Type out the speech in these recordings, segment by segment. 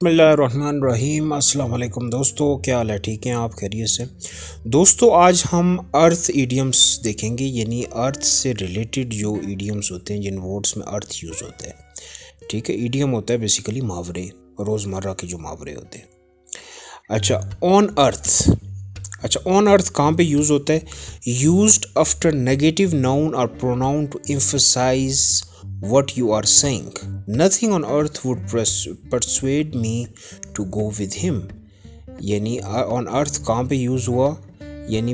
बिस्मिल्लाहिर्रहमानिर्रहीम। अस्सलाम वालेकुम दोस्तों, क्या हाल है? ठीक हैं आप? खैरियत से? दोस्तों आज हम अर्थ ईडियम्स देखेंगे, यानी अर्थ से रिलेटेड जो ईडियम्स होते हैं, जिन वर्ड्स में अर्थ यूज़ होता है। ठीक है, ईडियम होता है बेसिकली मुहावरे, रोज़मर्रा के जो मुहावरे होते हैं। अच्छा, ऑन अर्थ। अच्छा, ऑन अर्थ कहाँ पे यूज़ होता है? यूज्ड आफ्टर नेगेटिव नाउन और pronoun to emphasize what you are saying. Nothing on earth would persuade me to go with him. यानी ऑन अर्थ कहाँ पे यूज़ हुआ? यानी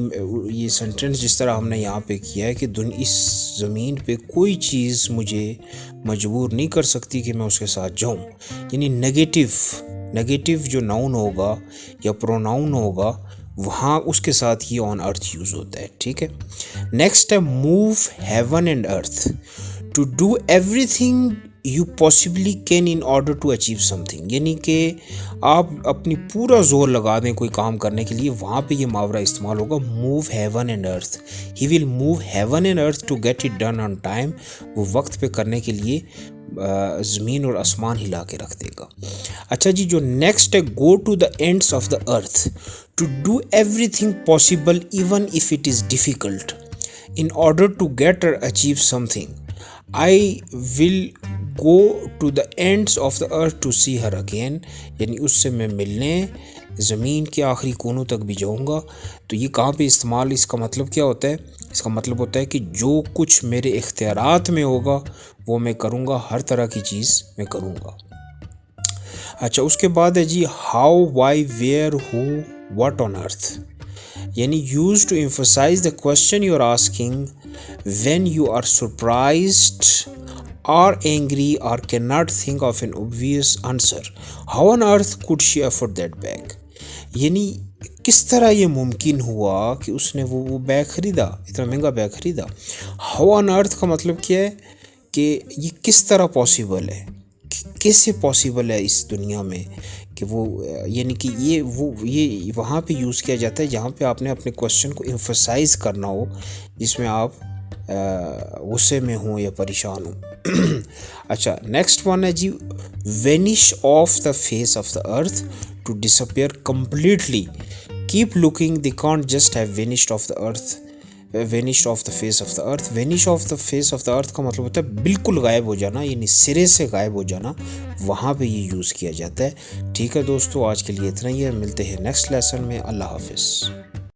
ये सेंटेंस जिस तरह हमने यहाँ पे किया है कि इस ज़मीन पे कोई चीज़ मुझे मजबूर नहीं कर सकती कि मैं उसके साथ जाऊँ। यानी नेगेटिव जो नाउन होगा या प्रोनाउन होगा, वहाँ उसके साथ ये ऑन अर्थ यूज़ होता है। ठीक है, नेक्स्ट है move heaven and earth. To do everything you possibly can in order to achieve something. यानी कि आप अपनी पूरा जोर लगा दें कोई काम करने के लिए, वहाँ पे ये मुहावरा इस्तेमाल होगा, move heaven and earth. He will move heaven and earth to get it done on time. वो वक्त पे करने के लिए ज़मीन और आसमान हिला के रख देगा। अच्छा जी, जो नेक्स्ट है, go to the ends of the earth to do everything possible even if it is difficult in order to get और achieve something. I will go to the ends of the earth to see her again। यानी उससे मैं मिलने ज़मीन के आखिरी कोनों तक भी जाऊँगा। तो ये कहाँ पे इस्तेमाल, इसका मतलब क्या होता है? इसका मतलब होता है कि जो कुछ मेरे इख्तियारात में होगा वो मैं करूँगा, हर तरह की चीज़ मैं करूँगा। अच्छा, उसके बाद है जी how, why, where, who, what on earth. यानी use to emphasize the question you are asking when you are surprised or angry or cannot think of an obvious answer. How on earth could she afford that bag? यानी किस तरह ये मुमकिन हुआ कि उसने वो बैग ख़रीदा, इतना महंगा बैग ख़रीदा। How on earth का मतलब क्या है कि ये किस तरह पॉसिबल है, कैसे पॉसिबल है इस दुनिया में कि वो, यानी कि ये वहाँ पे यूज़ किया जाता है जहाँ पे आपने अपने क्वेश्चन को एम्फसाइज करना हो, जिसमें आप गुस्से में हो या परेशान हो। अच्छा, नेक्स्ट वन है जी vanish off the face of the earth, to disappear completely. Keep looking, they can't just have vanished off the earth, vanished off the face of the earth. Vanish off the face of the earth का मतलब होता है बिल्कुल गायब हो जाना, यानी सिरे से गायब हो जाना, वहाँ पे ये यूज़ किया जाता है। ठीक है दोस्तों, आज के लिए इतना ही है, मिलते हैं नेक्स्ट लेसन में। अल्लाह हाफिज़।